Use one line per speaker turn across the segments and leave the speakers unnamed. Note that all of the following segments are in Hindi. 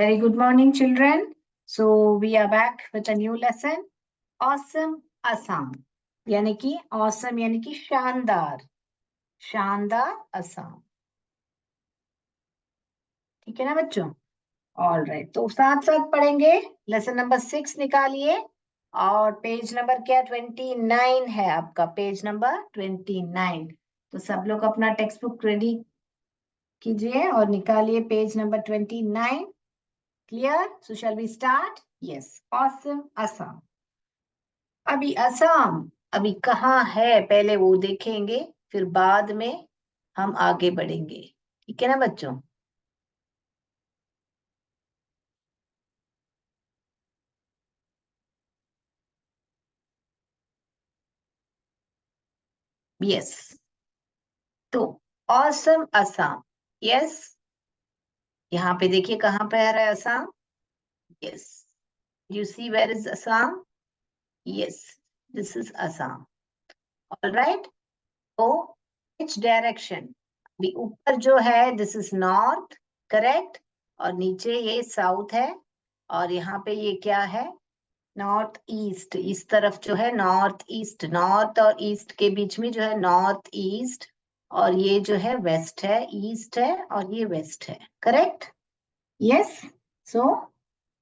Very good morning, children. So we are back with a new lesson. Awesome Assam. यानी कि awesome यानी कि शानदार, शानदार असम. ठीक है ना बच्चों? ऑल राइट, तो साथ साथ पढ़ेंगे. लेसन नंबर 6 निकालिए और पेज नंबर क्या 29 है आपका, पेज नंबर 29. तो सब लोग अपना टेक्स्ट बुक रेडी कीजिए और निकालिए page number 29. Clear? So shall we start? Yes. Awesome Assam. अभी असम अभी कहाँ है पहले वो देखेंगे, फिर बाद में हम आगे बढ़ेंगे. ठीक है ना बच्चों? यस. तो ऑसम असम. यस. यहाँ पे देखिए कहाँ पे आ रहा है Assam. Yes. You see where is Assam. Yes, this is Assam. All right. तो विच डायरेक्शन? अभी ऊपर जो है दिस इज नॉर्थ, करेक्ट. और नीचे ये साउथ है. और यहाँ पे ये क्या है? North east. इस तरफ जो है नॉर्थ ईस्ट, नॉर्थ और ईस्ट के बीच में जो है नॉर्थ ईस्ट. और ये जो है वेस्ट है, ईस्ट है और ये वेस्ट है, करेक्ट. यस. सो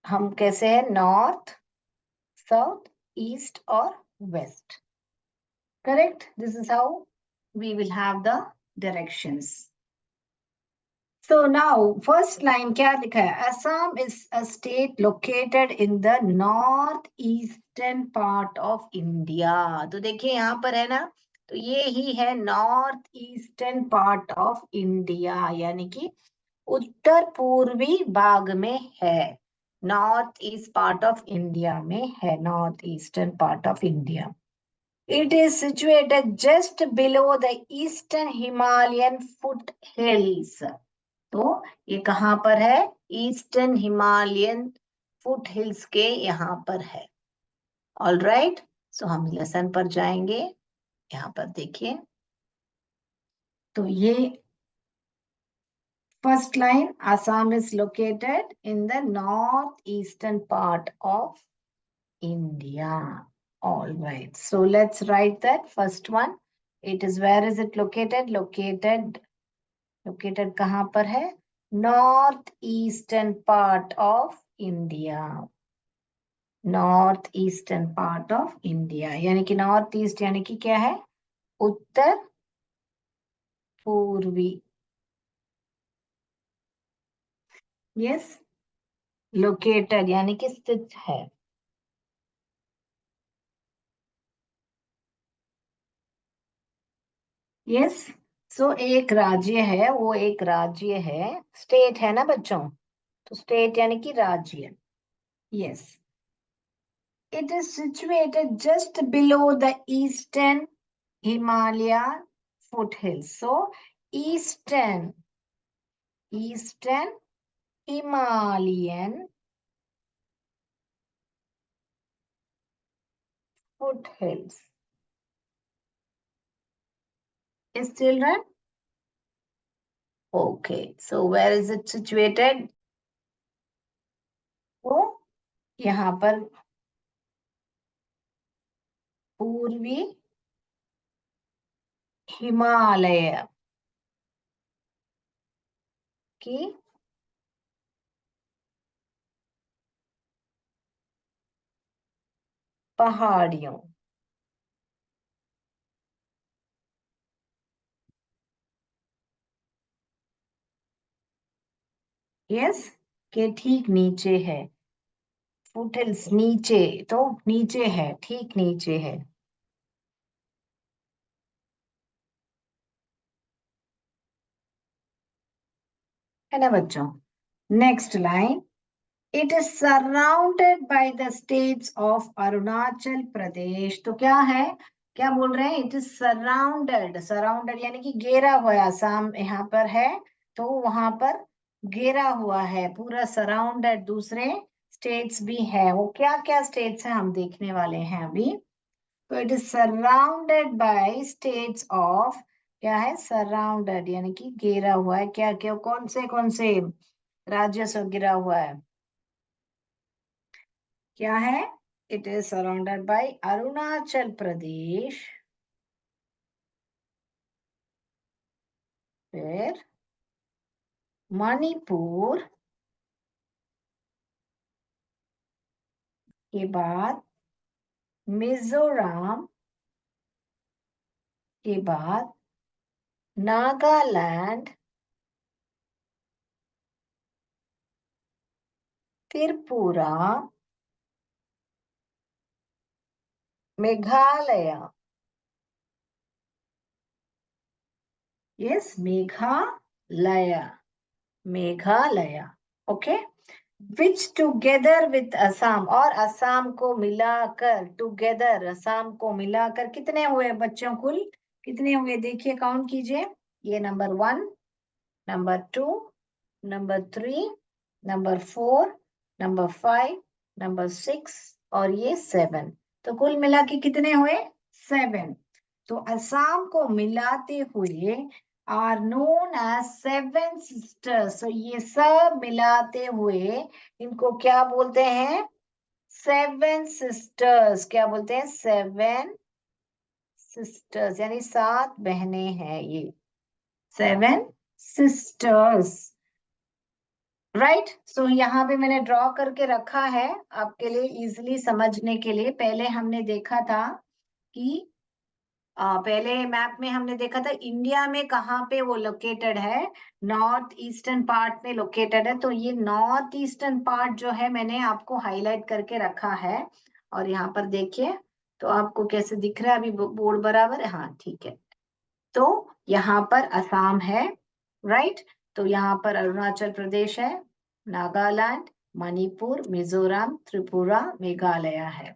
हम कैसे है? नॉर्थ, साउथ, ईस्ट और waste. Correct. This is how we will have the directions. So now, first line क्या लिखा है? Assam is a state located in the northeastern part of India. तो देखिए यहाँ पर है ना, तो ये ही है north eastern part of India, यानी कि उत्तर पूर्वी भाग में है. North east part of India में है, north eastern part of India. It is situated just below the eastern Himalayan foothills. तो ये कहाँ पर है? ईस्टर्न हिमालयन फुट हिल्स के यहाँ पर है. All right. सो हम लेसन पर जाएंगे. यहाँ पर देखिए, तो ये first line, Assam is located in the north eastern part of India. All right. So let's write that first one. It is, where is it located? Located कहाँ पर है? North eastern part of India. North eastern part of India. यानी कि नॉर्थ ईस्ट यानी कि क्या है? उत्तर पूर्वी. Yes. Located यानी कि स्थित है. यस. सो एक राज्य है, वो एक राज्य है. स्टेट है ना बच्चों? तो स्टेट यानी कि राज्य. Yes. It is situated just below the eastern Himalayan foothills. So eastern Himalayan foothills. Yes, children? Okay, so where is it situated? तो यहाँ पर पूर्वी हिमालय की पहाड़ियों. यस, के ठीक नीचे है. फुटहिल्स नीचे, तो नीचे है, ठीक नीचे है. है ना बच्चों? Next line, it is surrounded by the states of Arunachal Pradesh. तो क्या है? क्या बोल रहे हैं? It is surrounded. सराउंडेड यानी कि घेरा हुआ है. आसाम यहाँ पर है तो वहां पर घेरा हुआ है, पूरा सराउंडेड. दूसरे स्टेट्स भी है. वो क्या क्या स्टेट्स हैं हम देखने वाले हैं अभी. तो it is surrounded bye states of, क्या है? सराउंडेड यानी कि घेरा हुआ है. क्या क्या, कौन से राज्य से घिरा हुआ है? क्या है? It is surrounded by Arunachal Pradesh, फिर मणिपुर के बाद मिजोरम के बाद Nagaland, Tripura, Meghalaya, yes Meghalaya, Meghalaya, okay, which together with Assam, और असम को मिलाकर, टुगेदर असम को मिलाकर कितने हुए बच्चों? कुल कितने हुए देखिए, काउंट कीजिए। ये number 1, number 2, number 3, number 4, number 5, number 6 और ये 7। तो कुल मिला के कितने हुए? 7। तो असम को मिलाते हुए आर नोन एज 7 सिस्टर्स। तो ये सब मिलाते हुए इनको क्या बोलते हैं? 7 सिस्टर्स। क्या बोलते हैं? 7 सिस्टर्स, यानी 7 बहनें हैं ये, 7 सिस्टर्स, राइट। सो यहाँ पे मैंने ड्रॉ करके रखा है आपके लिए इजिली समझने के लिए। पहले हमने देखा था कि पहले मैप में हमने देखा था इंडिया में कहाँ पे वो लोकेटेड है, नॉर्थ ईस्टर्न पार्ट में लोकेटेड है। तो ये नॉर्थ ईस्टर्न पार्ट जो है मैंने आपको हाईलाइट करके रखा है, और यहाँ पर देखिए तो आपको कैसे दिख रहा है अभी बोर्ड बराबर है? हाँ ठीक है। तो यहाँ पर असम है, राइट। तो यहाँ पर अरुणाचल प्रदेश है, नागालैंड, मणिपुर, मिजोरम, त्रिपुरा, मेघालय है।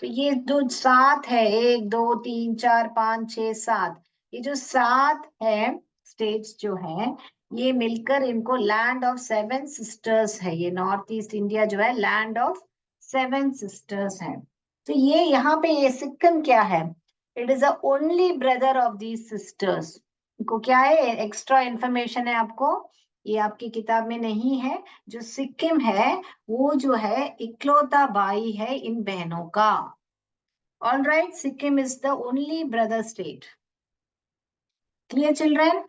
तो ये जो 7 है, 1 2 3 4 5 6 7, ये जो 7 है स्टेट्स जो है, ये मिलकर इनको लैंड ऑफ 7 सिस्टर्स है। ये नॉर्थ ईस्ट इंडिया जो है लैंड ऑफ 7 सिस्टर्स है। तो ये यहाँ पे ये सिक्किम क्या है? It is the only brother of these sisters. इनको क्या है? एक्स्ट्रा इंफॉर्मेशन है आपको, ये आपकी किताब में नहीं है। जो सिक्किम है वो जो है इकलौता भाई है इन बहनों का। All right, Sikkim is the only brother state. Clear children?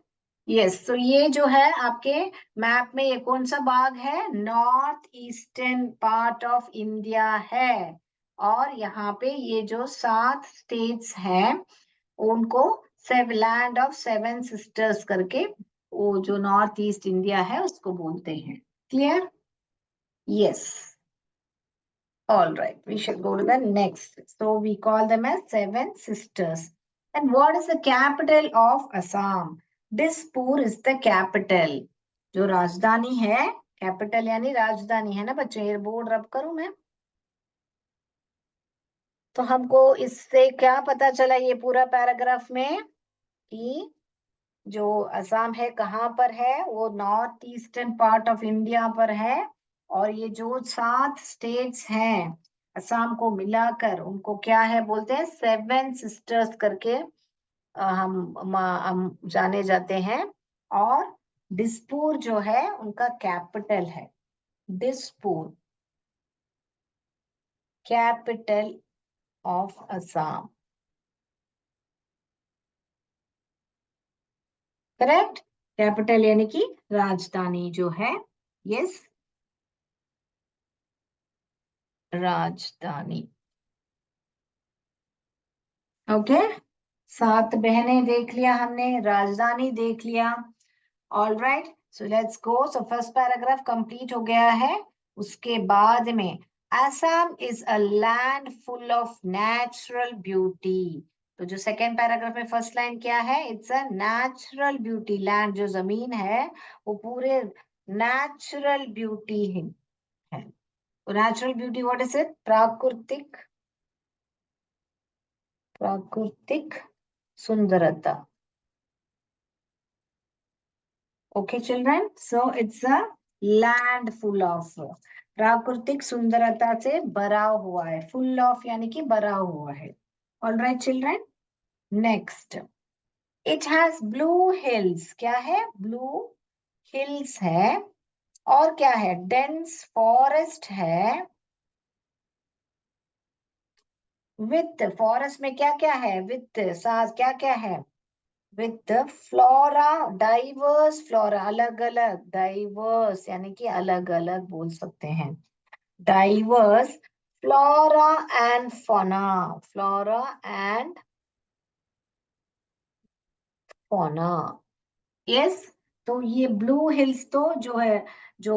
Yes. तो ये जो है आपके मैप में ये कौन सा भाग है? North eastern part of India है। और यहाँ पे ये जो 7 स्टेट्स हैं उनको लैंड ऑफ 7 सिस्टर्स करके वो जो नॉर्थ ईस्ट इंडिया है उसको बोलते हैं। Clear? Yes. All right, we shall go to the next. So we call them as 7 sisters. And what is the capital of Assam? Dispur is the capital. जो राजधानी है, कैपिटल यानी राजधानी है ना बच्चों, ये बोर्ड रब करूं मैं। तो हमको इससे क्या पता चला ये पूरा पैराग्राफ में कि जो असम है कहाँ पर है? वो north eastern part of India पर है। और ये जो 7 स्टेट्स हैं असम को मिलाकर उनको क्या है बोलते हैं? 7 सिस्टर्स करके हम जाने जाते हैं। और दिसपुर जो है उनका कैपिटल है। Dispur capital of Assam, correct. Capital यानी कि राजधानी जो है, यस राजधानी। ओके, 7 बहनें देख लिया हमने, राजधानी देख लिया। All right, so let's go. So first paragraph complete हो गया है। उसके बाद में Assam is a land full of natural beauty. तो जो सेकेंड पैराग्राफ में फर्स्ट लाइन क्या है? It's a natural beauty. Land जो जमीन है वो पूरे नेचुरल ब्यूटी है। तो natural beauty what is it? प्राकृतिक, प्राकृतिक सुंदरता। Okay, children. So it's a land full of, प्राकृतिक सुंदरता से भरा हुआ है। फुल ऑफ यानी कि भरा हुआ है। All right children, next. It has blue hills. क्या है? ब्लू हिल्स है। और क्या है? डेंस फॉरेस्ट है। विथ फॉरेस्ट में क्या क्या है, विथ साथ क्या क्या है, विथ फ्लोरा, डाइवर्स फ्लोरा, अलग अलग, डाइवर्स यानी कि अलग अलग बोल सकते हैं, diverse flora and fauna, flora and fauna. Yes, तो ये ब्लू हिल्स तो जो है, जो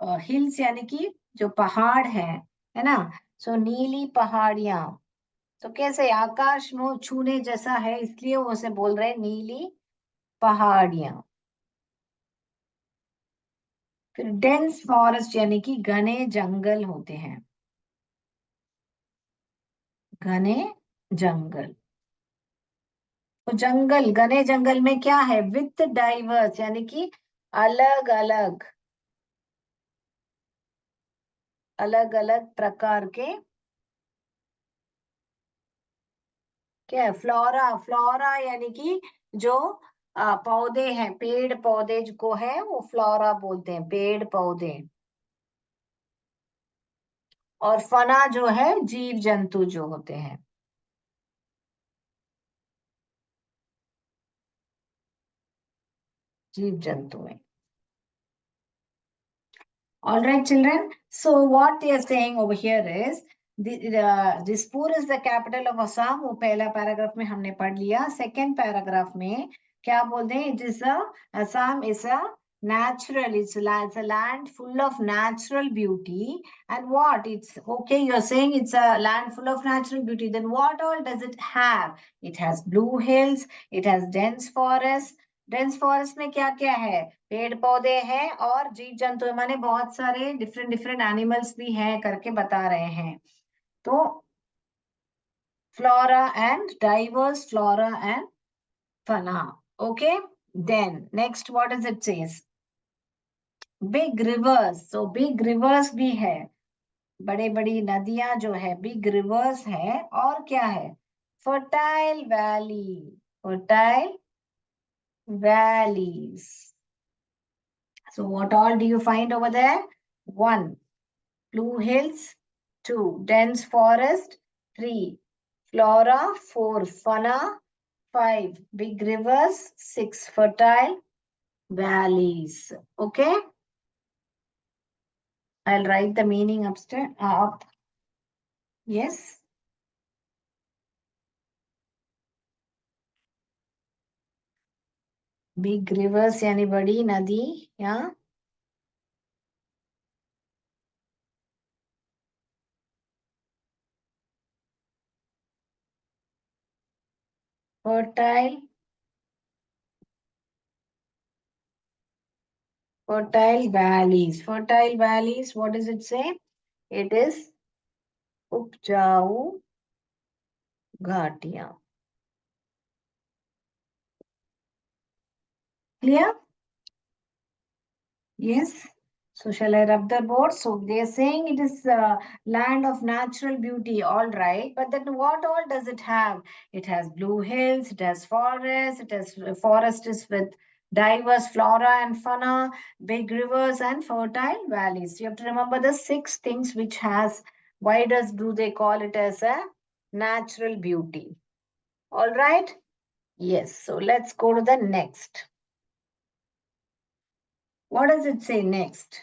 हिल्स यानी कि जो पहाड़ है ना, सो नीली पहाड़ियां, तो कैसे आकाश में छूने जैसा है, इसलिए वो उसे बोल रहे हैं नीली पहाड़ियां। फिर डेंस फॉरेस्ट यानी कि घने जंगल होते हैं, घने जंगल। तो जंगल, घने जंगल में क्या है, विथ डाइवर्स यानी कि अलग अलग, अलग अलग प्रकार के, क्या है, फ्लोरा, फ्लोरा यानी कि जो पौधे हैं, पेड़ पौधे को है वो फ्लोरा बोलते हैं, पेड़ पौधे। और फना जो है जीव जंतु जो होते हैं, जीव जंतु में। All right, children. So what they are saying over here is Dispur is the capital of Assam. वो पहला पैराग्राफ में हमने पढ़ लिया। सेकेंड पैराग्राफ में क्या बोलते हैं, it is a Assam is a natural, it's a land full of natural beauty. And what it's okay, you're saying it's a land full of natural beauty. Then what all does it have? It has blue hills. It has dense forests. Dense forest में क्या क्या है, पेड़ पौधे हैं और जीव जंतु, माने बहुत सारे डिफरेंट डिफरेंट एनिमल्स भी हैं करके बता रहे हैं। तो flora and diverse flora and fauna. Okay, then next what is it says, big rivers, so big rivers भी है, बड़े बड़ी नदियां जो है, बिग रिवर्स है, और क्या है, fertile valley, fertile valleys. So what all do you find over there? One, blue hills. Two, dense forest. Three, flora. Four, fauna. Five, big rivers. Six, fertile valleys. Okay, I'll write the meaning upstairs. Up. Yes. Big rivers यानी बड़ी नदी या fertile, fertile valleys. Fertile valleys. What does it say? It is उपजाऊ घाटियां। Clear? Yes. So shall I rub the board? So they are saying it is a land of natural beauty. All right. But then what all does it have? It has blue hills, it has forests, it has forests with diverse flora and fauna, big rivers and fertile valleys. You have to remember the six things which has, why do they call it as a natural beauty? All right. Yes. So let's go to the next. What does it say next?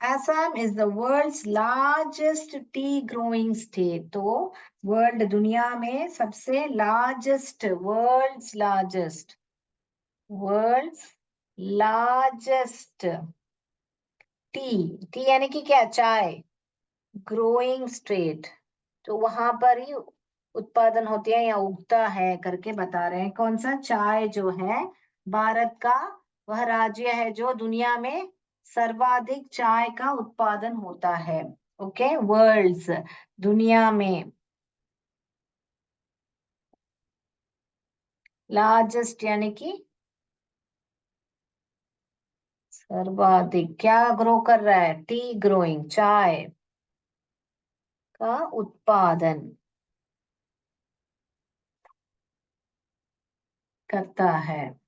Assam is the world's largest tea growing state. तो वर्ल्ड दुनिया में सबसे largest, world's largest tea, tea यानी कि क्या, चाय, ग्रोइंग स्टेट, तो वहां पर ही उत्पादन होती है या उगता है करके बता रहे हैं। कौन सा, चाय जो है भारत का वह राज्य है जो दुनिया में सर्वाधिक चाय का उत्पादन होता है। ओके, वर्ल्ड्स दुनिया में लार्जेस्ट यानी कि सर्वाधिक, क्या ग्रो कर रहा है, टी ग्रोइंग, चाय का उत्पादन करता है।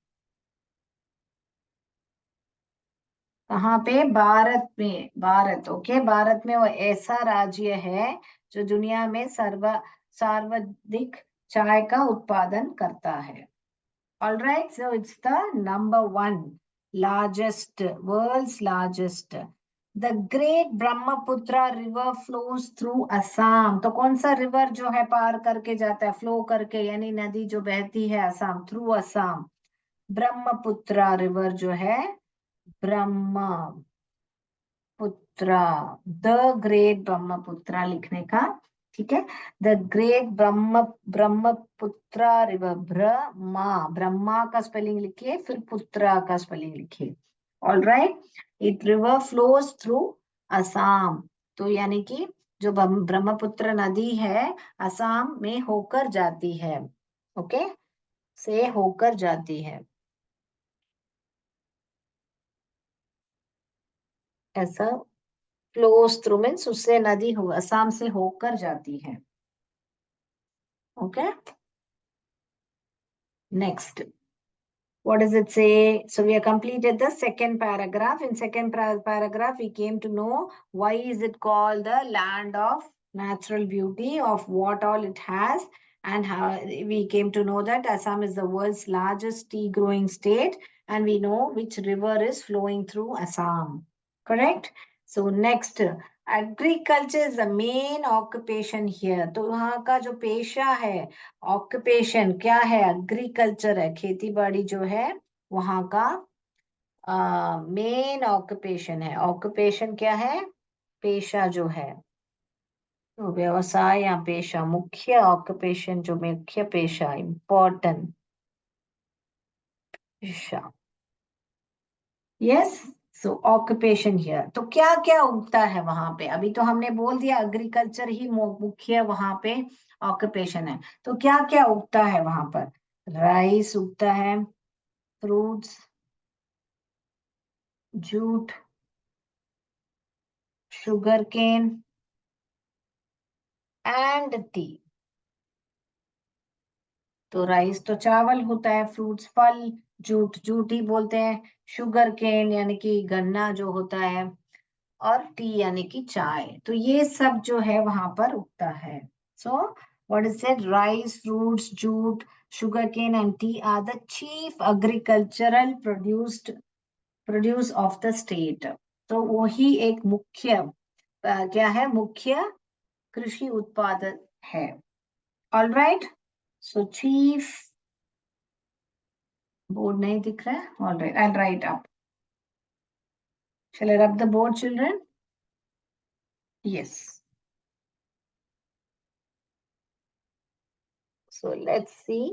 कहाँ पे, भारत में, भारत। ओके, भारत में वो ऐसा राज्य है जो दुनिया में सर्वाधिक चाय का उत्पादन करता है. All right, so it's the number one largest, world's largest. The Great Brahmaputra River flows through Assam. तो कौन सा रिवर जो है पार करके जाता है, फ्लो करके, यानी नदी जो बहती है असम, थ्रू असम? ब्रह्मपुत्रा रिवर जो है, ब्रह्मपुत्रा, द ग्रेट ब्रह्मपुत्रा लिखने का, ठीक है. The great Brahmaputra river, Brahma का स्पेलिंग लिखिए, फिर पुत्रा का स्पेलिंग लिखिए. All right, it river flows through Assam. तो यानी कि जो ब्रह्मपुत्र नदी है असम में होकर जाती है. ओके, से होकर जाती है, ऐसा. फ्लोज थ्रू मीन्स उससे नदी हो असम से होकर जाती है. Okay, next. What does it say? So we have completed the second paragraph. In second paragraph, we came to know why is it called the land of natural beauty, of what all it has, and how we came to know that Assam is the world's largest tea growing state, and we know which river is flowing through Assam. Correct? So next, agriculture is the main occupation here. तो वहाँ का जो पेशा है, ऑक्यूपेशन क्या है? एग्रीकल्चर है, खेती बाड़ी जो है वहां का मेन ऑक्यूपेशन है. ऑक्यूपेशन क्या है? पेशा जो है, तो व्यवसाय या पेशा, मुख्य ऑक्यूपेशन, जो मुख्य पेशा, इम्पोर्टेंट पेशा. Yes, so occupation here. तो क्या क्या उगता है वहां पे? अभी तो हमने बोल दिया एग्रीकल्चर ही मुख्य वहां पे ऑक्यूपेशन है. तो क्या क्या उगता है वहां पर? राइस उगता है, fruits, jute, sugar cane and tea. तो राइस तो चावल होता है, फ्रूट्स फल, जूट जूट ही बोलते हैं, शुगर केन यानी कि गन्ना जो होता है, और टी यानी कि चाय. तो ये सब जो है वहां पर उगता है. So what is it? Rice, fruits, jute, sugar cane and tea are the chief agricultural produce of the state. तो वही एक मुख्य क्या है? मुख्य कृषि उत्पादन है. All right, so chief, board नहीं दिख रहा है. All right, I write up. Shall I rub the board children? Yes. So let's see.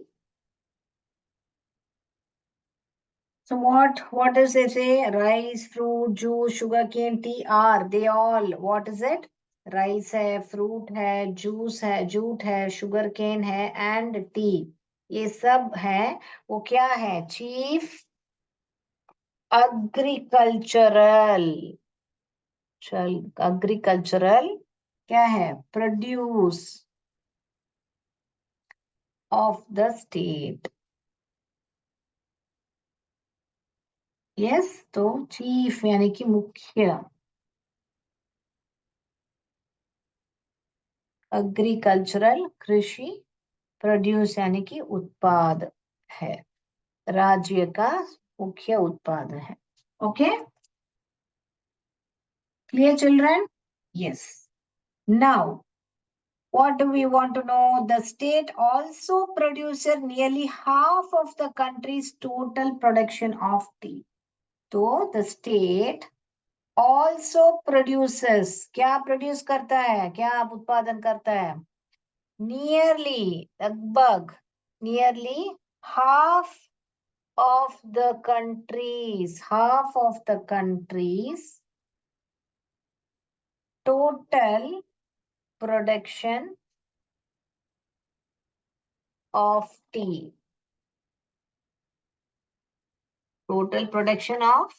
So what does it say? Rice, fruit, juice, sugarcane, tea are they all? What is it? Rice है, fruit है, juice है, jute है, sugarcane है, and tea. ये सब है. वो क्या है? चीफ एग्रीकल्चरल, एग्रीकल्चरल क्या है? Produce of the state. Yes, तो चीफ यानी कि मुख्य, एग्रीकल्चरल कृषि, प्रोड्यूस यानी कि उत्पाद है, राज्य का मुख्य उत्पाद है. Okay, clear children? Yes. Now what do we want to know? The state also produces nearly half of the country's total production of tea. तो the state also produces, क्या प्रोड्यूस करता है, क्या उत्पादन करता है? nearly, लगभग, nearly half of the countries, half of the countries total production of tea. Total production of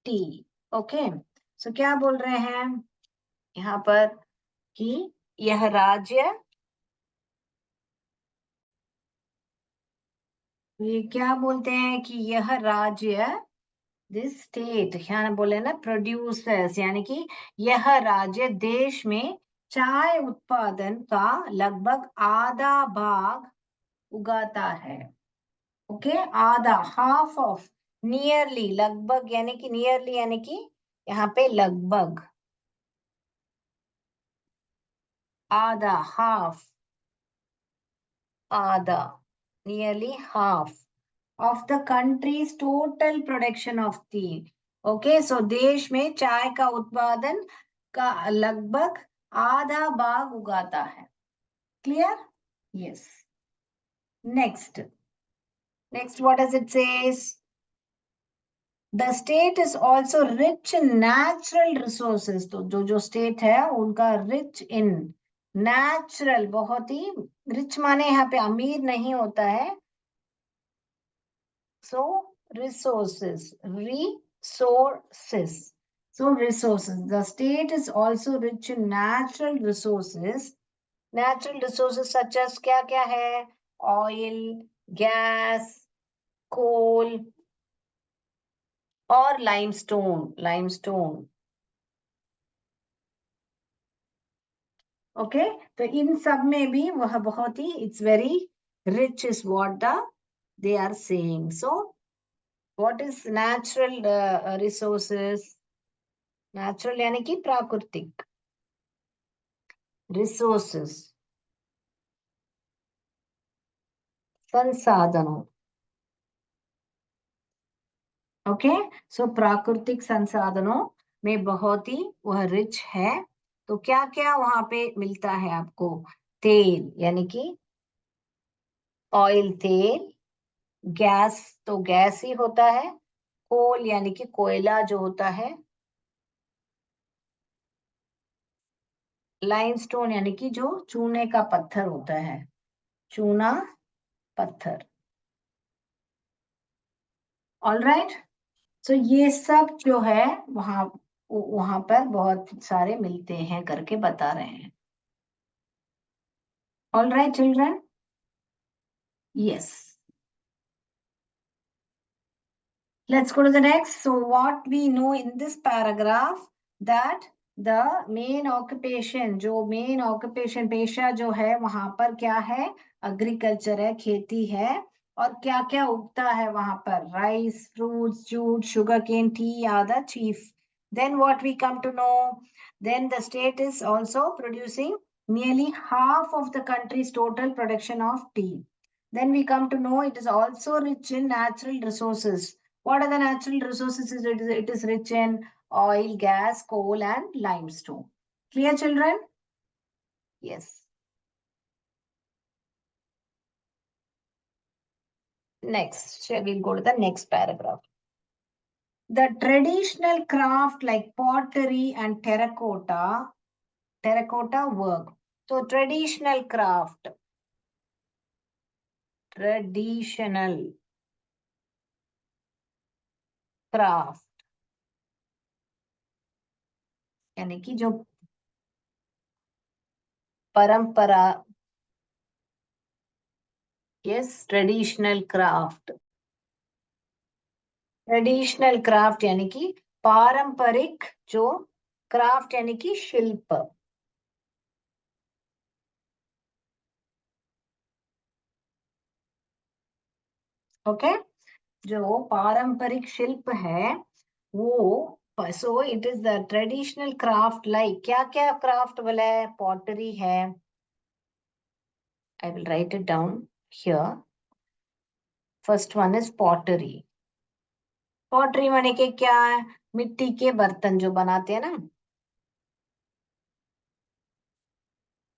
tea. Okay. So क्या बोल रहे हैं यहाँ पर कि यह राज्य, ये क्या बोलते हैं कि यह राज्य, दिस स्टेट, यहाँ बोले ना प्रोड्यूसर्स, यानी कि यह राज्य देश में चाय उत्पादन का लगभग आधा भाग उगाता है। ओके, आधा, हाफ ऑफ, नियरली, लगभग यानी कि नियरली यानी कि यहाँ पे लगभग, आधा, हाफ, आधा, nearly half of the country's total production of tea. Okay, so देश में चाय का उत्पादन का लगभग आधा भाग उगाता है। Clear? Yes. Next. Next, what does it says? The state is also rich in natural resources. तो जो state है उनका rich in natural, बहुत ही rich माने यहाँ पे अमीर नहीं होता है। So resources, resources. So resources. The state is also rich in natural resources. Natural resources such as क्या क्या है? Oil, gas, coal और limestone. Limestone. Okay? तो इन सब में भी वह बहुत ही it's very rich is what they are saying. So what is natural resources? Natural यानी कि प्राकृतिक, रिसोर्सेस संसाधनों। ओके, सो प्राकृतिक संसाधनों में बहुत ही वह रिच है। तो क्या क्या वहां पे मिलता है आपको? तेल यानी कि ऑयल, तेल, गैस तो गैस ही होता है, कोल यानी कि कोयला जो होता है, लाइमस्टोन यानी कि जो चूने का पत्थर होता है, चूना पत्थर। ऑल राइट, तो ये सब जो है वहां वहां पर बहुत सारे मिलते हैं करके बता रहे हैं। All right children, yes, let's go to the next. So what we know in this paragraph that the main occupation, जो main occupation पेशा जो है वहां पर क्या है? एग्रीकल्चर है, खेती है। और क्या क्या उगता है वहां पर? Rice, fruits, jute, sugar cane, tea are the chief. Then what we come to know, then the state is also producing nearly half of the country's total production of tea. Then we come to know it is also rich in natural resources. What are the natural resources? It is rich in oil, gas, coal, and limestone. Clear, children? Yes. Next, shall we go to the next paragraph? The traditional craft like pottery and terracotta work. So traditional craft, यानी कि जो परंपरा, यस, ट्रेडिशनल क्राफ्ट यानी कि पारंपरिक, जो क्राफ्ट यानी कि शिल्प। ओके, जो पारंपरिक शिल्प है वो, so it is the traditional craft like, क्या क्या क्राफ्ट बोला है? पॉटरी है, I will write it down here. First one is pottery. Pottery माने के क्या है? मिट्टी के बर्तन जो बनाते हैं ना,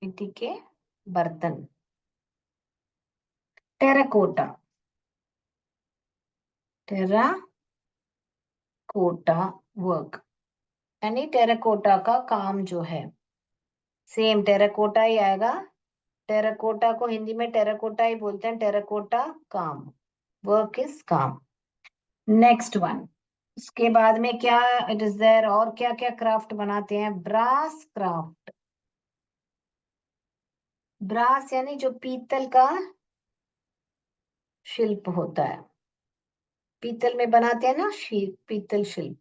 मिट्टी के बर्तन। टेराकोटा, टेराकोटा वर्क यानी टेराकोटा का काम जो है, सेम टेराकोटा ही आएगा। टेराकोटा को हिंदी में टेराकोटा ही बोलते हैं, टेराकोटा काम, वर्क इज काम। नेक्स्ट वन, उसके बाद में क्या इट इज देयर, और क्या क्या क्राफ्ट बनाते हैं? Brass craft. ब्रास यानी जो पीतल का शिल्प होता है, पीतल में बनाते हैं ना शिल्प, पीतल शिल्प।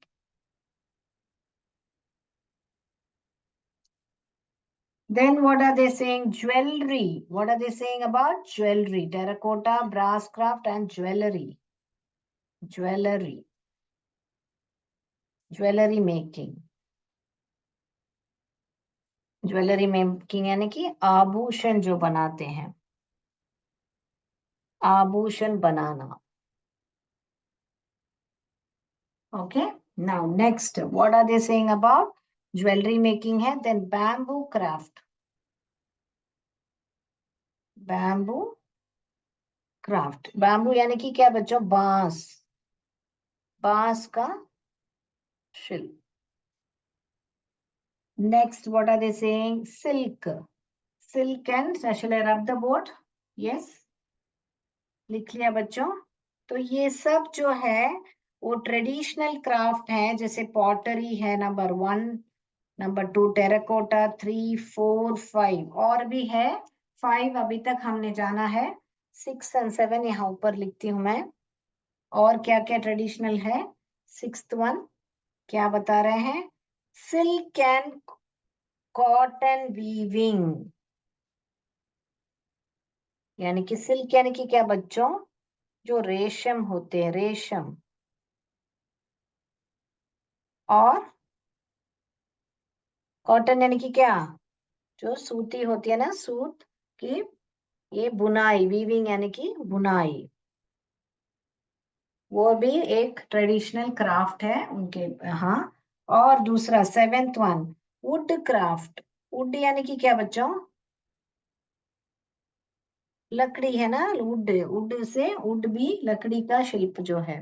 Then what are they saying? Jewelry. What are they saying about jewelry? Terracotta, brass craft, and jewelry. Jewelry. Jewelry making. Jewellery making यानी कि आभूषण जो बनाते हैं, आभूषण बनाना. Okay, now next, what are they saying about jewelry making है? Then bamboo craft. Bamboo craft. Bamboo यानी कि क्या बच्चों? बांस. बांस का शिल्प. Next, what are they saying? Silk. Silk and shall I rub the board? Yes. लिख लिया बच्चों. तो ये सब जो है वो ट्रेडिशनल क्राफ्ट है. जैसे पॉटरी है नंबर 1, नंबर 2 टेराकोटा, 3, 4, 5 और भी है. 5 अभी तक हमने जाना है. 6 और 7 यहाँ ऊपर लिखती हूँ मैं. और क्या क्या ट्रेडिशनल है? 6th वन क्या बता रहे हैं? Silk and cotton weaving. यानी कि सिल्क यानी कि क्या बच्चों? जो रेशम होते हैं, रेशम. और कॉटन यानी कि क्या? जो सूती होती है ना, सूत की. ये बुनाई, वीविंग यानी कि बुनाई. वो भी एक ट्रेडिशनल क्राफ्ट है उनके यहाँ. और दूसरा 7th one would craft. Would यानी कि क्या बच्चों? लकड़ी है ना, वुड. वुड से वुड भी लकड़ी का शिल्प जो है.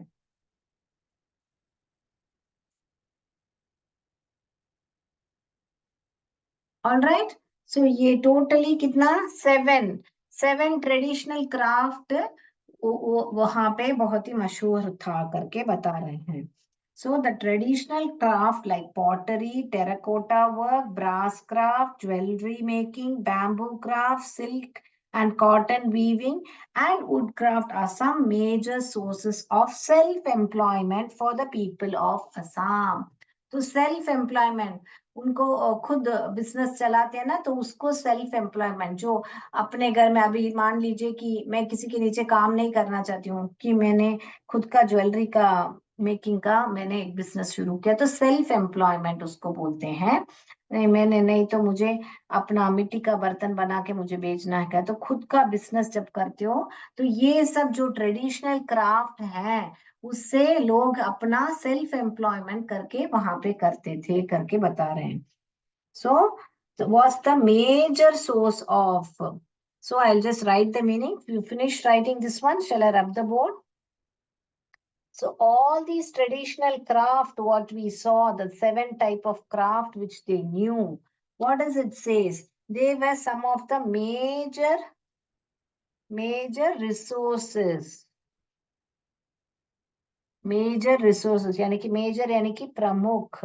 ऑलराइट. सो ये टोटली कितना? 7 ट्रेडिशनल क्राफ्ट वहां पे बहुत ही मशहूर था करके बता रहे हैं. So the traditional craft like pottery, terracotta work, brass craft, jewellery making, bamboo craft, silk and cotton weaving and woodcraft are some major sources of self-employment for the people of Assam. तो सेल्फ एम्प्लॉयमेंट, उनको खुद बिजनेस चलाते हैं ना, तो उसको सेल्फ एम्प्लॉयमेंट. जो अपने घर में, अभी मान लीजिए कि मैं किसी के नीचे काम नहीं करना चाहती हूँ, कि मैंने खुद का ज्वेलरी का मेकिंग का मैंने एक बिजनेस शुरू किया, तो सेल्फ एम्प्लॉयमेंट उसको बोलते हैं. नहीं मैंने, नहीं तो मुझे अपना मिट्टी का बर्तन बना के मुझे बेचना है, तो खुद का बिजनेस जब करते हो, तो ये सब जो ट्रेडिशनल क्राफ्ट है उससे लोग अपना सेल्फ एम्प्लॉयमेंट करके वहां पे करते थे करके बता रहे हैं. सो was the major source of. So I'll just write the meaning. You finish writing this one. Shall I rub the board? So all these traditional craft, what we saw, the 7 type of craft which they knew, what does it says? They were some of the major resources. Major resources यानी कि major यानी कि प्रमुख.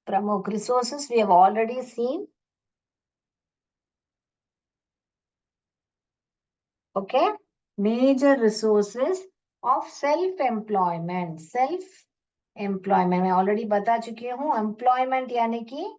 प्रमुख resources we have already seen. Okay, major resources of self-employment. Self-employment मैं ऑलरेडी बता चुकी हूँ. एम्प्लॉयमेंट यानी कि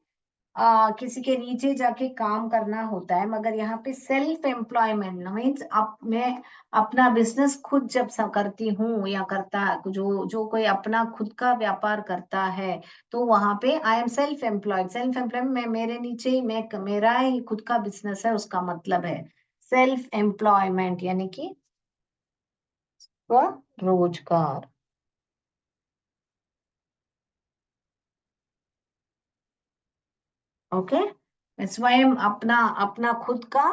किसी के नीचे जाके काम करना होता है, मगर यहाँ पे सेल्फ एम्प्लॉयमेंट मीन्स मैं अपना बिजनेस खुद जब करती हूँ या करता, जो कोई अपना खुद का व्यापार करता है, तो वहां पे I am self employed. Self employment मैं मेरे नीचे ही, मैं मेरा ही खुद का बिजनेस है, उसका मतलब है सेल्फ एम्प्लॉयमेंट यानी कि रोजगार. ओके, स्वयं अपना अपना खुद का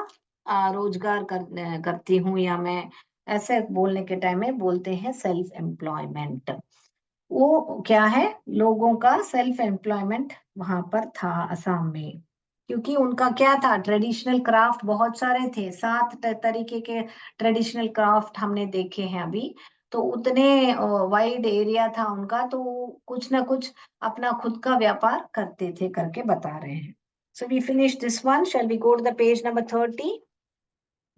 रोजगार करती हूँ, या मैं ऐसे बोलने के टाइम में बोलते हैं सेल्फ एम्प्लॉयमेंट. वो क्या है? लोगों का सेल्फ एम्प्लॉयमेंट वहां पर था असम में, क्योंकि उनका क्या था? ट्रेडिशनल क्राफ्ट बहुत सारे थे. 7 तरीके के ट्रेडिशनल क्राफ्ट हमने देखे हैं अभी. तो उतने वाइड एरिया था उनका, तो कुछ ना कुछ अपना खुद का व्यापार करते थे करके बता रहे हैं. So we finish this one. Shall we go to the page number 30?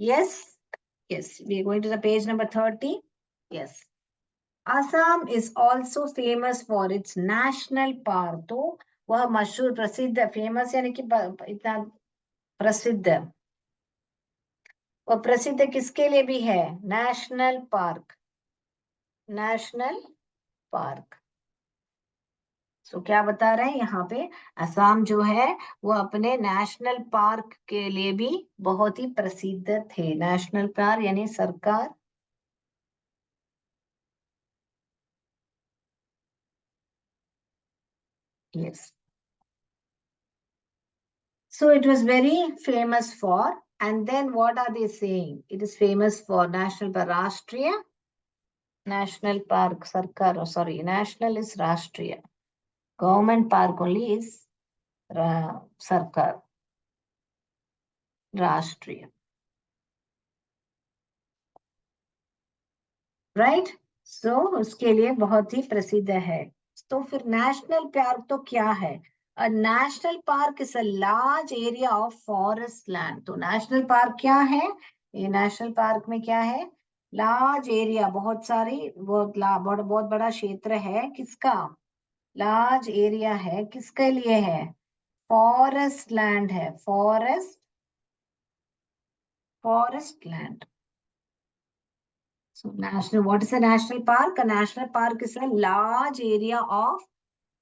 Yes, yes, we are going to the page number 30. Yes. Assam is also famous for its national park. तो वह मशहूर प्रसिद्ध, फेमस यानी कि इतना प्रसिद्ध, वह प्रसिद्ध किसके लिए भी है? National park, national park. So क्या बता रहे हैं यहाँ पे? असम जो है वो अपने नेशनल पार्क के लिए भी बहुत ही प्रसिद्ध थे। नेशनल पार्क यानी सरकार, yes. So it was very famous for, and then what are they saying? It is famous for national park, Rashtriya, national park, Sarkar, oh, sorry, national is Rashtriya. Government park only is Sarkar, Rashtriya. Right? So उसके लिए बहुत ही प्रसिद्ध है। तो फिर नेशनल पार्क तो क्या है? A national park is a large area of forest land. तो नेशनल पार्क क्या है? ये नेशनल पार्क में क्या है? लार्ज एरिया, बहुत सारी, बहुत बड़ा क्षेत्र है। किसका? लार्ज एरिया है, किसके लिए है? फॉरेस्ट लैंड है, forest land. So national, what is a national park? A national park is a large area of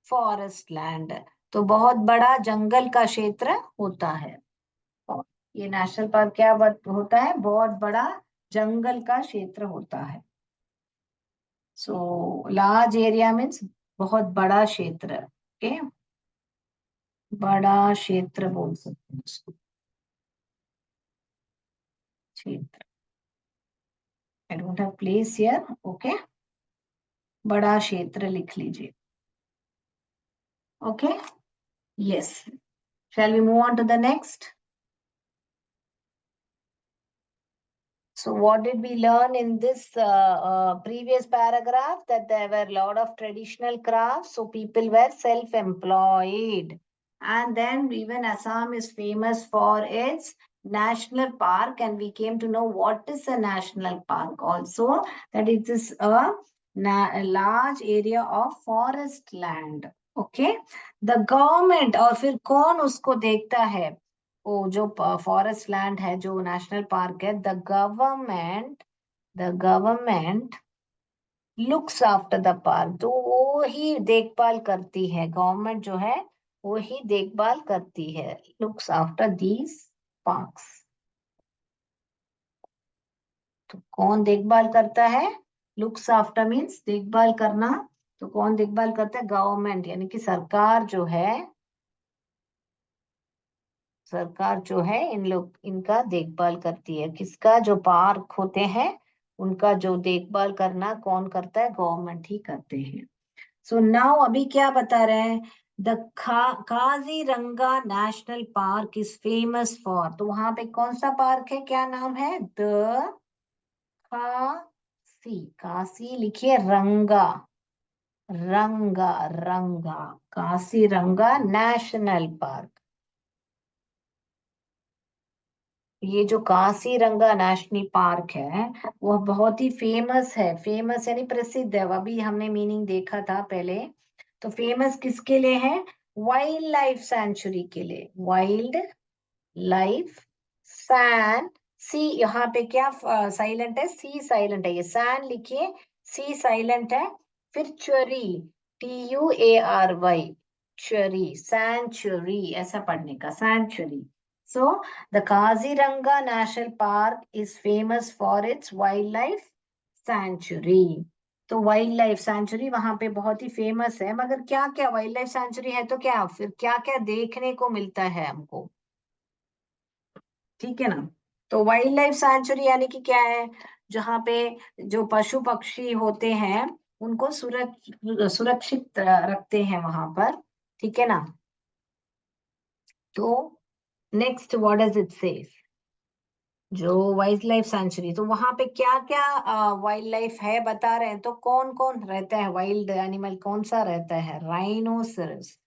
forest land. तो बहुत बड़ा जंगल का क्षेत्र होता है। और ये नेशनल पार्क क्या होता है? बहुत बड़ा जंगल का क्षेत्र होता है। सो लार्ज एरिया मीन्स बहुत बड़ा क्षेत्र। ओके, बड़ा क्षेत्र बोल सकते हैं उसको, क्षेत्र। I don't have place here, okay, बड़ा क्षेत्र लिख लीजिए। Okay, yes. Shall we move on to the next? So what did we learn in this previous paragraph? That there were a lot of traditional crafts, so people were self-employed. And then even Assam is famous for its national park, and we came to know what is a national park also, that it is a large area of forest land. Okay, the government, और फिर कौन उसको देखता है? वो जो फॉरेस्ट लैंड है, जो नेशनल पार्क है, the government looks after the park. तो वो ही देखभाल करती है, गवर्नमेंट जो है वो ही देखभाल करती है, लुक्स आफ्टर दीज पार्क्स। तो कौन देखभाल करता है? लुक्स आफ्टर मीन्स देखभाल करना। तो कौन देखभाल करता है? गवर्नमेंट, यानी कि सरकार जो है, सरकार जो है इन लोग, इनका देखभाल करती है। किसका? जो पार्क होते हैं उनका जो देखभाल करना कौन करता है? गवर्नमेंट ही करते हैं। सो नाउ अभी क्या बता रहे हैं? The Kaziranga national park is famous for. तो वहां पे कौन सा पार्क है? क्या नाम है? द कासी, कासी लिखिए, रंगा, रंगा, रंगा, कासीरंगा नेशनल पार्क। ये जो कासीरंगा नेशनल पार्क है वह बहुत ही फेमस है। फेमस यानी प्रसिद्ध है, अभी हमने मीनिंग देखा था पहले। तो फेमस किसके लिए है? वाइल्ड लाइफ सेंचुरी के लिए। वाइल्ड लाइफ सैन, सी यहाँ पे क्या साइलेंट है? सी साइलेंट है, ये सैन लिखिए, सी साइलेंट है। फिर चुरी, TUARY, चुरी, सैंचुरी, ऐसा पढ़ने का, century. So the Kaziranga National Park is famous for its wildlife sanctuary. तो वाइल्ड लाइफ सेंचुरी वहां पे बहुत ही फेमस है। मगर क्या क्या, वाइल्ड लाइफ सेंचुरी है तो क्या, फिर क्या क्या देखने को मिलता है हमको? ठीक है ना? तो वाइल्ड लाइफ सेंचुरी यानी कि क्या है? जहाँ पे जो पशु पक्षी होते हैं उनको सुरक्षित रखते हैं वहां पर। ठीक है ना? तो नेक्स्ट व्हाट डज इट से? जो वाइल्ड लाइफ सेंचुरी, तो वहां पे क्या क्या वाइल्ड लाइफ है बता रहे हैं। तो कौन कौन रहता है? वाइल्ड एनिमल कौन सा रहता है? राइनोसरस,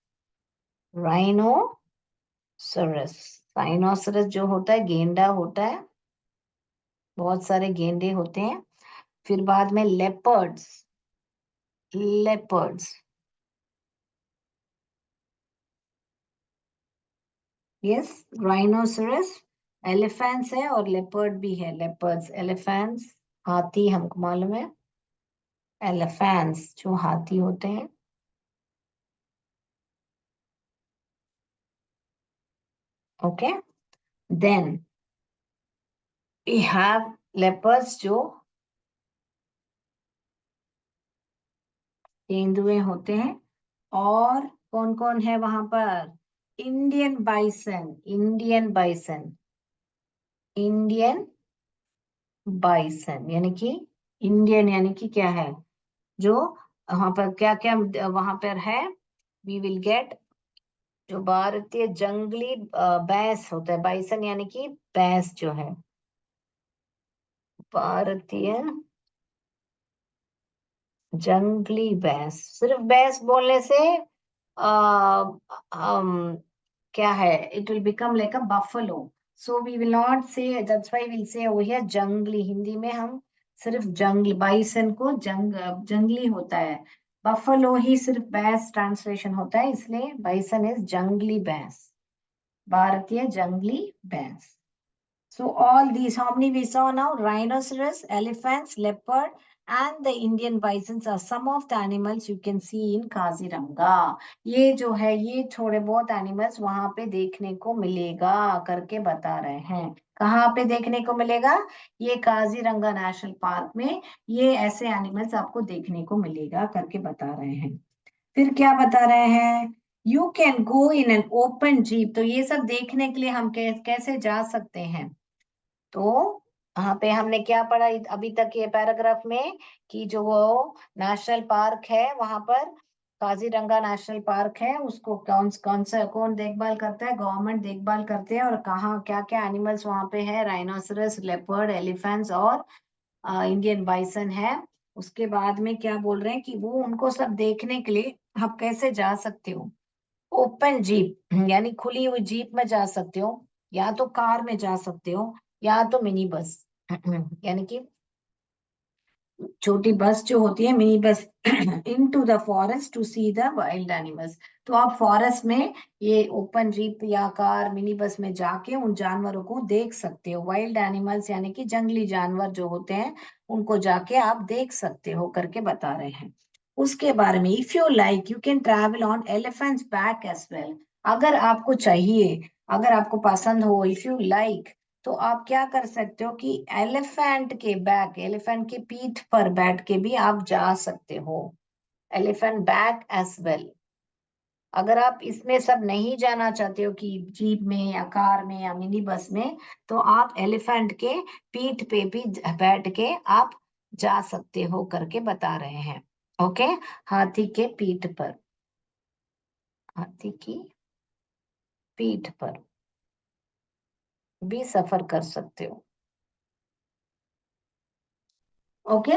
राइनोसरस, राइनोसरस जो होता है गेंडा होता है, बहुत सारे गेंडे होते हैं। फिर बाद में leopards, leopards, yes, rhinoceros, elephants है और लेपर्ड भी है, लेपर्ड्स, एलिफेंट्स, हाथी हमको मालूम है, एलिफेंट्स जो हाथी होते हैं। Okay, then we have leopards जो तेंदुए होते हैं। और कौन कौन है वहां पर? Indian bison, Indian bison, Indian bison यानी कि इंडियन यानी कि क्या है, जो वहां पर क्या क्या वहां पर है, वी विल गेट जो भारतीय जंगली भैंस होता है, बाइसन यानी कि भैंस जो है, भारतीय जंगली भैंस। सिर्फ भैंस बोलने से आ, क्या है, it will become like a buffalo, so we will not say, that's why will say over here जंगली। हिंदी में हम सिर्फ जंगली, बाइसन को जंगली होता है, बफलो ही सिर्फ भैंस ट्रांसलेशन होता है, इसलिए बाइसन इज जंगली भैंस, भारतीय जंगली भैंस। So all these, how many we saw now? Rhinoceros, elephants, leopard, and the Indian bisons are some of the animals you can see in Kaziranga. ये जो है, ये थोड़े बहुत एनिमल्स वहां पे देखने को मिलेगा करके बता रहे हैं। कहाँ पे देखने को मिलेगा? ये काजीरंगा नेशनल पार्क में ये ऐसे एनिमल्स आपको देखने को मिलेगा करके बता रहे हैं। फिर क्या बता रहे हैं? You can go in an open jeep. तो ये सब देखने के लिए हम कैसे जा सकते हैं? तो वहां पे हमने क्या पढ़ा अभी तक ये पैराग्राफ में, कि जो वो नेशनल पार्क है वहां पर, काजीरंगा नेशनल पार्क है, उसको कौन कौन सा कौन देखभाल करता है? गवर्नमेंट देखभाल करते हैं। और कहाँ क्या क्या एनिमल्स वहां पे है? राइनोसरस, लेपर्ड, एलिफेंट्स और इंडियन बाइसन है। उसके बाद में क्या बोल रहे हैं कि वो उनको सब देखने के लिए आप कैसे जा सकते हो? ओपन जीप यानी खुली हुई जीप में जा सकते हो, या तो कार में जा सकते हो, या तो मिनी बस यानी कि छोटी बस जो होती है, mini bus, into the forest to see the wild animals. तो आप फॉरेस्ट में ये ओपन जीप या कार, मिनी बस में जाके उन जानवरों को देख सकते हो, वाइल्ड एनिमल्स यानी कि जंगली जानवर जो होते हैं उनको जाके आप देख सकते हो करके बता रहे हैं। उसके बारे में, if you like you can travel on elephant's back as well. अगर आपको चाहिए, अगर आपको पसंद हो, इफ यू लाइक, तो आप क्या कर सकते हो कि एलिफेंट के बैक, एलिफेंट के पीठ पर बैठ के भी आप जा सकते हो, एलिफेंट बैक एज वेल। अगर आप इसमें सब नहीं जाना चाहते हो कि जीप में या कार में या मिनी बस में, तो आप एलिफेंट के पीठ पे भी बैठ के आप जा सकते हो करके बता रहे हैं। ओके, हाथी के पीठ पर, हाथी की पीठ पर भी सफर कर सकते हो। ओके,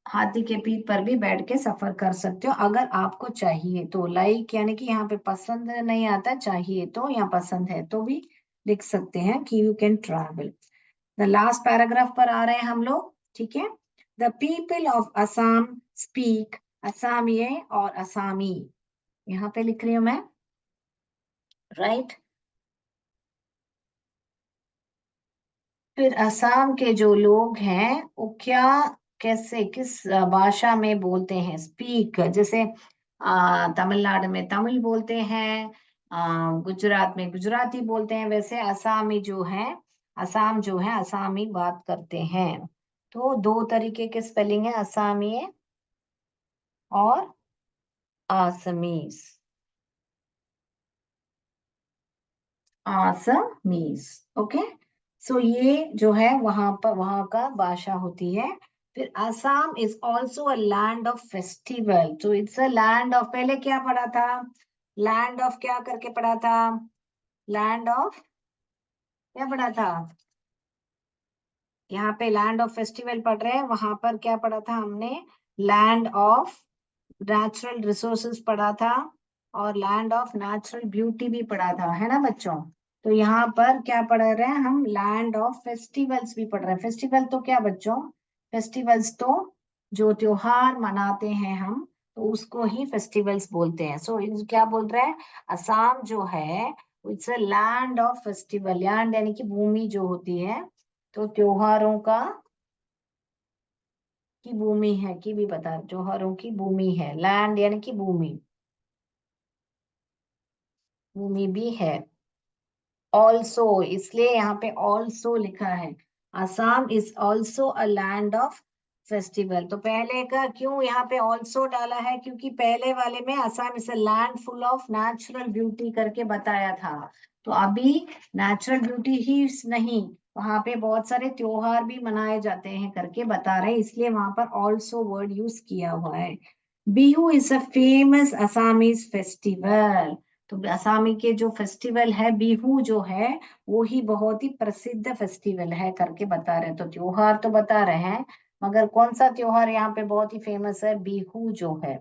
हाथी के पीठ पर भी बैठ के सफर कर सकते हो अगर आपको चाहिए तो। लाइक यानी कि यहाँ पे पसंद नहीं आता, चाहिए तो या पसंद है तो भी लिख सकते हैं कि you can travel. The last paragraph पर आ रहे हैं हम लोग, ठीक है। The people of Assam speak Asamiya और असमी, यहाँ पे लिख रही हूं मैं, राइट। फिर असम के जो लोग हैं वो क्या, कैसे, किस भाषा में बोलते हैं? स्पीक, जैसे तमिलनाडु में तमिल बोलते हैं, गुजरात में गुजराती बोलते हैं, वैसे असमी जो है, असम जो है असमी बात करते हैं। तो दो तरीके के स्पेलिंग है, असमी और आसमीज, आसमीज। ओके, सो ये जो है वहां पर वहां का भाषा होती है। फिर Assam is also a land of festival. तो इट्स अ लैंड ऑफ, पहले क्या पढ़ा था? लैंड ऑफ क्या करके पढ़ा था? लैंड ऑफ क्या पढ़ा था? यहाँ पे लैंड ऑफ फेस्टिवल पढ़ रहे हैं, वहां पर क्या पढ़ा था हमने? लैंड ऑफ नेचुरल रिसोर्सेज पढ़ा था, और लैंड ऑफ नेचुरल ब्यूटी भी पढ़ा था, है ना बच्चों? तो यहाँ पर क्या पढ़ रहे हैं हम? लैंड ऑफ फेस्टिवल्स भी पढ़ रहे हैं। फेस्टिवल तो क्या बच्चों? फेस्टिवल्स तो जो त्योहार मनाते हैं हम, तो उसको ही फेस्टिवल्स बोलते हैं। सो क्या बोल रहे हैं? असम जो है it's a land of festival, land यानी कि भूमि जो होती है, तो त्योहारों का की भूमि है, की भी बता, त्योहारों की भूमि है, लैंड यानी कि भूमि, भूमि भी है। ऑल्सो, इसलिए यहाँ पे ऑल्सो लिखा है, Assam is also a land of festival. तो पहले का क्यों यहाँ पे ऑल्सो डाला है, क्योंकि पहले वाले में Assam is a land full of natural beauty करके बताया था। तो अभी नेचुरल ब्यूटी ही नहीं, वहां पे बहुत सारे त्योहार भी मनाए जाते हैं करके बता रहे हैं, इसलिए वहां पर ऑल्सो वर्ड यूज किया हुआ है। Bihu is a famous Assamese festival. तो असमी के जो फेस्टिवल है बिहू जो है, वो ही बहुत ही प्रसिद्ध फेस्टिवल है करके बता रहे हैं। तो त्योहार तो बता रहे हैं, मगर कौन सा त्योहार यहाँ पे बहुत ही फेमस है, बिहू जो है।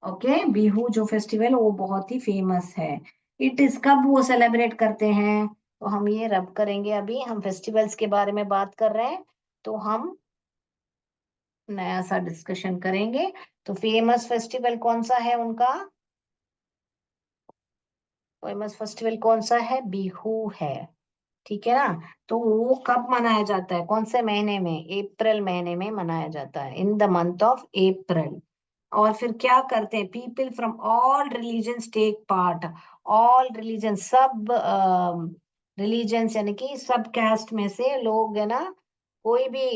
ओके, बिहू जो फेस्टिवल वो बहुत ही फेमस है। इट इज, कब वो सेलिब्रेट करते हैं, तो हम ये रब करेंगे, अभी हम फेस्टिवल्स के बारे में बात कर रहे हैं, तो हम नया सा डिस्कशन करेंगे। तो फेमस फेस्टिवल कौन सा है उनका, फेमस फेस्टिवल कौन सा है, बिहू है, ठीक है ना। तो वो कब मनाया जाता है, कौन से महीने में, अप्रैल महीने में मनाया जाता है, in the month of April. और फिर क्या करते हैं, people from all religions take part, all religion, सब रिलीजन्स यानी कि सब कैस्ट में से लोग है ना, कोई भी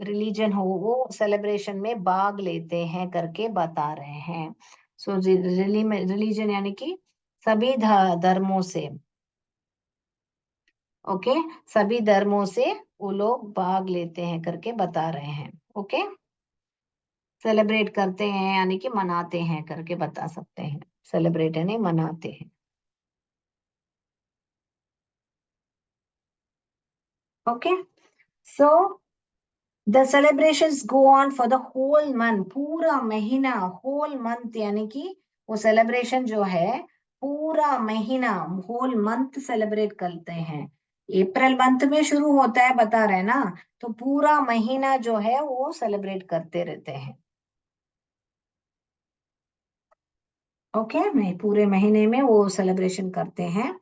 रिलीजन हो वो सेलिब्रेशन में भाग लेते हैं करके बता रहे हैं। सो रिलीजन यानी कि सभी धर्मों से, ओके, सभी धर्मों से वो लोग भाग लेते हैं करके बता रहे हैं। ओके, सेलिब्रेट करते हैं यानी कि मनाते हैं करके बता सकते हैं, सेलिब्रेट यानी मनाते हैं। Okay, so the celebrations go on for the whole month, पूरा महीना, होल मंथ यानी कि वो सेलिब्रेशन जो है पूरा महीना, होल मंथ सेलिब्रेट करते हैं। अप्रैल मंथ में शुरू होता है बता रहे हैं ना, तो पूरा महीना जो है वो सेलिब्रेट करते रहते हैं। ओके, मैं पूरे महीने में वो सेलिब्रेशन करते हैं।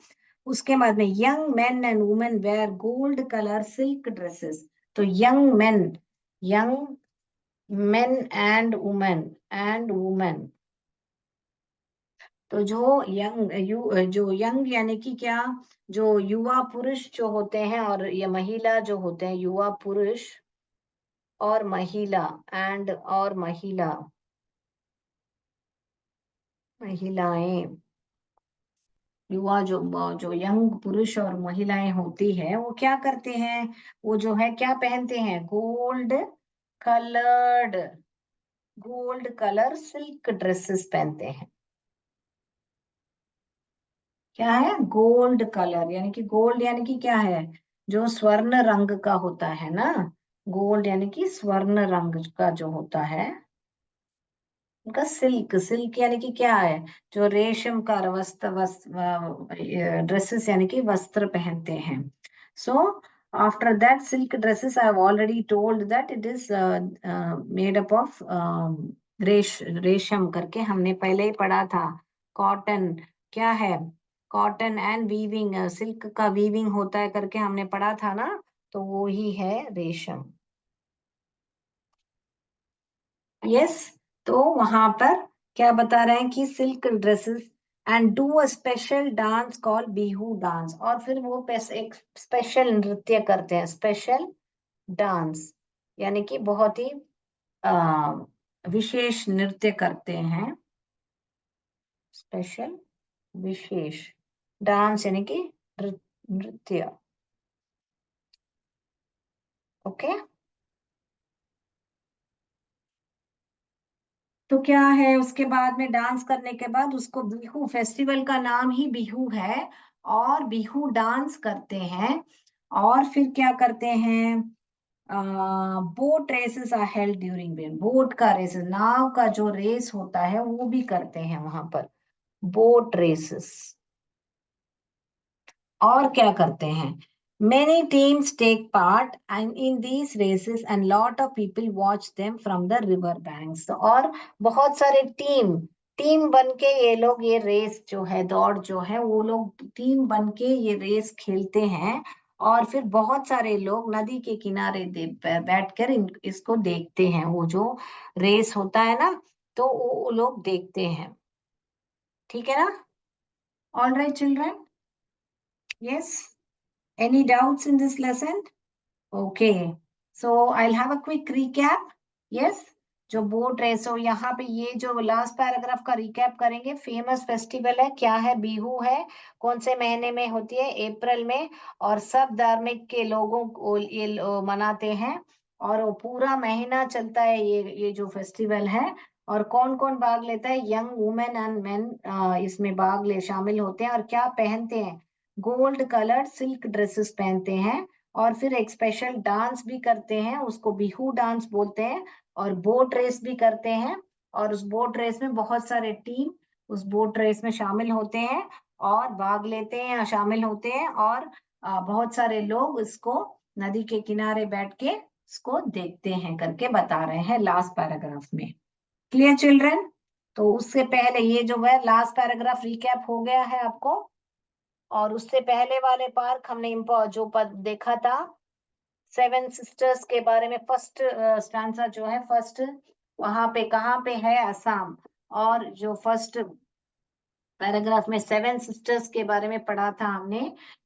उसके बाद में young men and women wear gold colour silk dresses. तो young men, young men and women, तो जो यंग जो यंग यानी कि क्या, जो युवा पुरुष जो होते हैं, और ये महिला जो होते हैं, युवा पुरुष और महिला, एंड और महिला, महिलाएं, युवा जो जो यंग पुरुष और महिलाएं होती है, वो क्या करते हैं, वो जो है क्या पहनते हैं, coloured gold colour silk dresses पहनते हैं। क्या है, गोल्ड कलर यानी कि, गोल्ड यानी कि क्या है, जो स्वर्ण रंग का होता है ना, गोल्ड यानी कि स्वर्ण रंग का जो होता है उनका, सिल्क, सिल्क यानी कि क्या है, जो रेशम का वस्त्र, ड्रेसेस यानी कि वस्त्र पहनते हैं। So after that silk dresses, I have already told that it is made up of रेशम करके हमने पहले ही पढ़ा था। कॉटन, क्या है, कॉटन एंड वीविंग, सिल्क का वीविंग होता है करके हमने पढ़ा था ना, तो वो ही है रेशम। यस, तो वहां पर क्या बता रहे हैं कि silk dresses and do a special dance call Bihu dance, और फिर वो एक स्पेशल नृत्य करते हैं, स्पेशल डांस यानी कि बहुत ही आ, विशेष नृत्य करते हैं, स्पेशल, विशेष, डांस यानी कि नृत्य। ओके, तो क्या है, उसके बाद में डांस करने के बाद उसको बिहू, फेस्टिवल का नाम ही बिहू है, और बिहू डांस करते हैं। और फिर क्या करते हैं, boat races are held during, boat का रेस, नाव का जो रेस होता है वो भी करते हैं वहां पर, बोट रेसेस। और क्या करते हैं, many teams take part and in these races and lot of people watch them from the river banks, और बहुत सारे टीम, टीम बन के ये लोग ये रेस जो है, दौड़ जो है, वो लोग टीम बन के ये रेस खेलते हैं। और फिर बहुत सारे लोग नदी के किनारे बैठकर इसको देखते हैं। वो जो रेस होता है ना, तो वो लोग देखते हैं। ठीक है ना? All right children, yes, any doubts in this lesson? Okay, so I'll have a quick recap. Yes, जो बोट रेस हो, यहाँ पे ये जो लास्ट पैराग्राफ का रिकैप करेंगे। फेमस फेस्टिवल है, क्या है? बिहू है। कौन से महीने में होती है? अप्रैल में। और सब धार्मिक के लोगों को ये मनाते हैं। और वो पूरा महीना चलता है ये जो फेस्टिवल है। और कौन कौन भाग लेता है? यंग वुमेन एंड मेन इसमें शामिल होते हैं। और क्या पहनते हैं? गोल्ड कलर्ड सिल्क ड्रेसेस पहनते हैं। और फिर एक स्पेशल डांस भी करते हैं, उसको बिहू डांस बोलते हैं। और बोट रेस भी करते हैं। और उस बोट रेस में बहुत सारे टीम उस बोट रेस में शामिल होते हैं और भाग लेते हैं या शामिल होते हैं। और बहुत सारे लोग इसको नदी के किनारे बैठ के इसको देखते हैं करके बता रहे हैं लास्ट पैराग्राफ में। Clear children? तो उससे पहले ये जो है लास्ट पैराग्राफ रिकैप हो गया है आपको। और उससे पहले वाले पार्क हमने जो पद देखा था सेवन सिस्टर्स के बारे में, फर्स्ट स्टैंजा जो है, फर्स्ट वहां पे कहाँ पे है? असम। और जो फर्स्ट पैराग्राफ में सेवन सिस्टर्स के बारे में पढ़ा था हमने,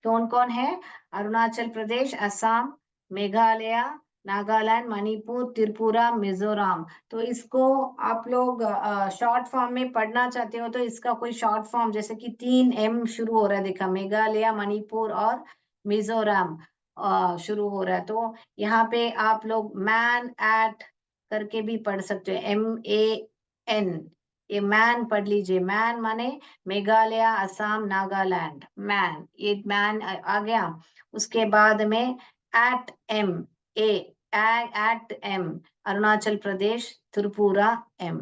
कौन कौन है? अरुणाचल प्रदेश, असम, मेघालय, नागालैंड, मणिपुर, त्रिपुरा, मिजोरम। तो इसको आप लोग शॉर्ट फॉर्म में पढ़ना चाहते हो तो इसका कोई शॉर्ट फॉर्म, जैसे कि 3M शुरू हो रहा है, देखा, मेघालय, मणिपुर और मिजोरम शुरू हो रहा है। तो यहाँ पे आप लोग मैन एट करके भी पढ़ सकते हो, MAN। ये मैन पढ़ लीजिए। मैन माने मेघालय, असम, नागालैंड, मैन, ये मैन आ गया। उसके बाद में at M Arunachal Pradesh, Tripura, M,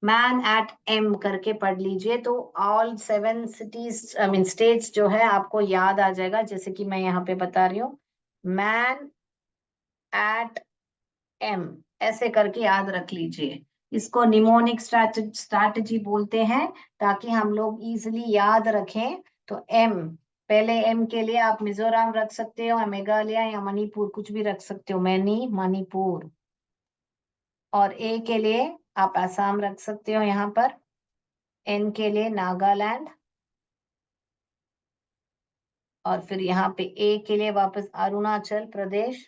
man at M करके पढ़ लीजिए। तो all 7 cities, I mean states जो है आपको याद आ जाएगा, जैसे कि मैं यहाँ पे बता रही हूँ, मैन एट M, ऐसे करके याद रख लीजिए। इसको निमोनिक स्ट्रैटेजी बोलते हैं, ताकि हम लोग इजिली याद रखें। तो M, पहले M के लिए आप मिजोरम रख सकते हो, या मेघालय, या मणिपुर, कुछ भी रख सकते हो, मणिपुर। और A के लिए आप असम रख सकते हो यहाँ पर। N के लिए नागालैंड। और फिर यहाँ पे A के लिए वापस अरुणाचल प्रदेश।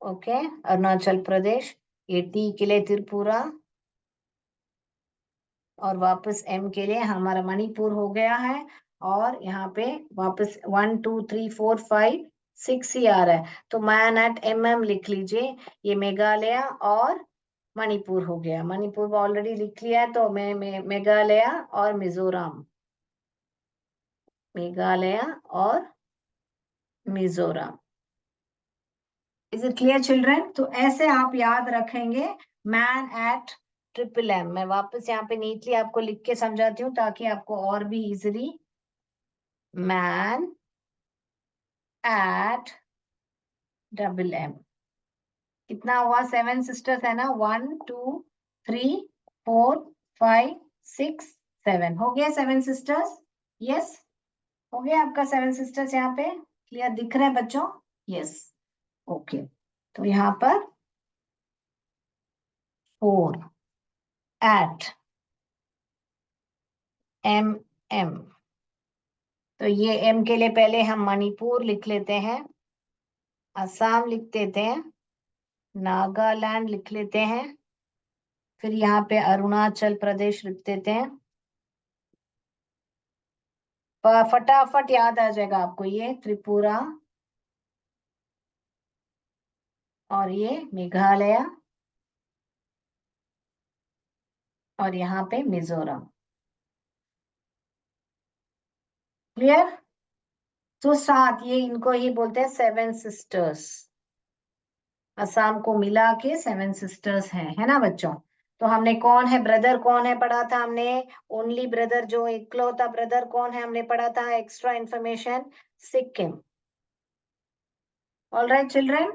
ओके, अरुणाचल प्रदेश। ये T के लिए त्रिपुरा। और वापस M के लिए हमारा मणिपुर हो गया है। और यहाँ पे वापस 1 2 3 4 5 6 ही आ रहा है, तो मैन एट MM लिख लीजिए। ये मेघालय और मणिपुर हो गया। मणिपुर ऑलरेडी लिख लिया है, तो मैं मेघालय और मिजोरम, मेघालय और Mizoram. Is it clear children? तो ऐसे आप याद रखेंगे मैन एट MM। मैं वापस यहाँ पे नीटली आपको लिख के समझाती हूँ ताकि आपको और भी इजिली। मैन एट MM, कितना हुआ? 7 सिस्टर्स है ना, 1 2 3 4 5 6 7, हो गया 7 सिस्टर्स। यस, हो गया आपका 7 सिस्टर्स। यहाँ पे क्लियर दिख रहे हैं बच्चों? Yes, okay. तो यहाँ पर 4 एट MM। तो ये M के लिए पहले हम मणिपुर लिख लेते हैं, असम लिख देते हैं, नागालैंड लिख लेते हैं, फिर यहाँ पे अरुणाचल प्रदेश लिख देते हैं। फटाफट याद आ जाएगा आपको, ये त्रिपुरा, और ये मेघालय, और यहाँ पे मिजोरम। क्लियर? तो 7, ये इनको ही बोलते हैं 7 सिस्टर्स। असम को मिला के 7 सिस्टर्स हैं, है ना बच्चों? तो हमने कौन है ब्रदर, कौन है पढ़ा था हमने? ओनली ब्रदर, जो इकलौता ब्रदर कौन है हमने पढ़ा था, extra information, Sikkim. All right children,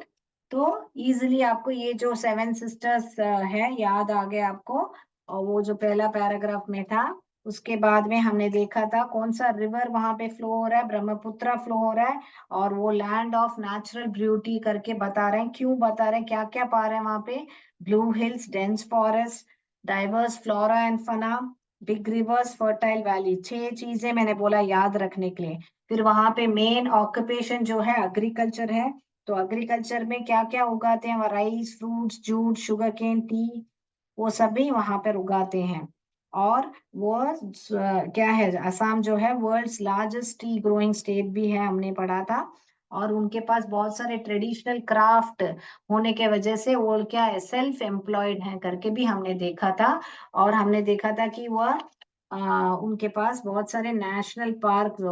तो इजिली आपको ये जो सेवन सिस्टर्स है याद आ गया आपको। और वो जो पहला पैराग्राफ में था, उसके बाद में हमने देखा था कौन सा रिवर वहां पे फ्लो हो रहा है, ब्रह्मपुत्र फ्लो हो रहा है। और वो लैंड ऑफ नेचुरल ब्यूटी करके बता रहे हैं, क्यों बता रहे हैं, क्या क्या पा रहे हैं वहां पे। Blue hills, dense forest, diverse flora and fauna, big rivers, fertile valley. 6 चीजें मैंने बोला याद रखने के लिए। फिर वहां पे मेन ऑक्यूपेशन जो है एग्रीकल्चर है। तो एग्रीकल्चर में क्या क्या उगाते हैं, rice, fruits, jute, sugar cane, tea, वो सभी वहां पर उगाते हैं। और वो क्या है, असम जो है world's largest tea growing state भी है, हमने पढ़ा था। और उनके पास बहुत सारे ट्रेडिशनल क्राफ्ट होने के वजह से वो क्या है, सेल्फ एम्प्लॉयड है करके भी हमने देखा था। और हमने देखा था कि वह उनके पास बहुत सारे नेशनल पार्क,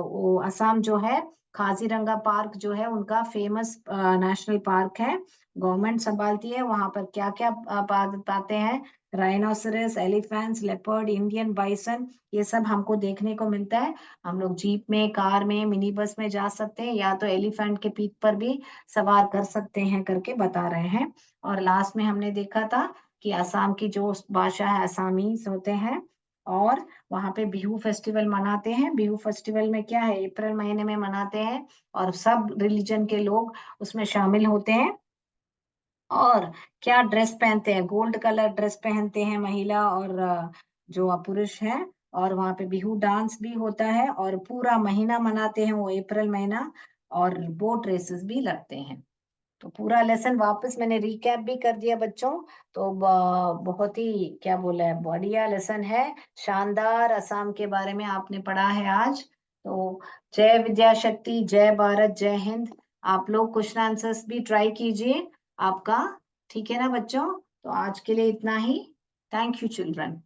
असम जो है काजीरंगा पार्क जो है उनका फेमस नेशनल पार्क है, गवर्नमेंट संभालती है। वहां पर क्या क्या पाते हैं, rhinoceros, elephants, leopard, Indian bison, ये सब हमको देखने को मिलता है। हम लोग जीप में, कार में, मिनी बस में जा सकते हैं, या तो एलिफेंट के पीठ पर भी सवार कर सकते हैं करके बता रहे हैं। और लास्ट में हमने देखा था कि असम की जो भाषा है असमीज होते हैं। और वहां पे बिहू फेस्टिवल मनाते हैं। बिहू फेस्टिवल में क्या है, अप्रैल महीने में मनाते हैं, और सब रिलीजन के लोग उसमें शामिल होते हैं। और क्या ड्रेस पहनते हैं, गोल्ड कलर ड्रेस पहनते हैं महिला और जो पुरुष है। और वहां पे बिहू डांस भी होता है, और पूरा महीना मनाते हैं वो अप्रैल महीना। और बोट रेसेस भी लगते हैं। तो पूरा लेसन वापस मैंने रिकैप भी कर दिया बच्चों। तो बहुत ही क्या बोला है, बढ़िया लेसन है, शानदार असम के बारे में आपने पढ़ा है आज। तो जय विद्या शक्ति, जय भारत, जय हिंद। आप लोग क्वेश्चन आंसर्स भी ट्राई कीजिए आपका। ठीक है ना बच्चों, तो आज के लिए इतना ही। Thank you children.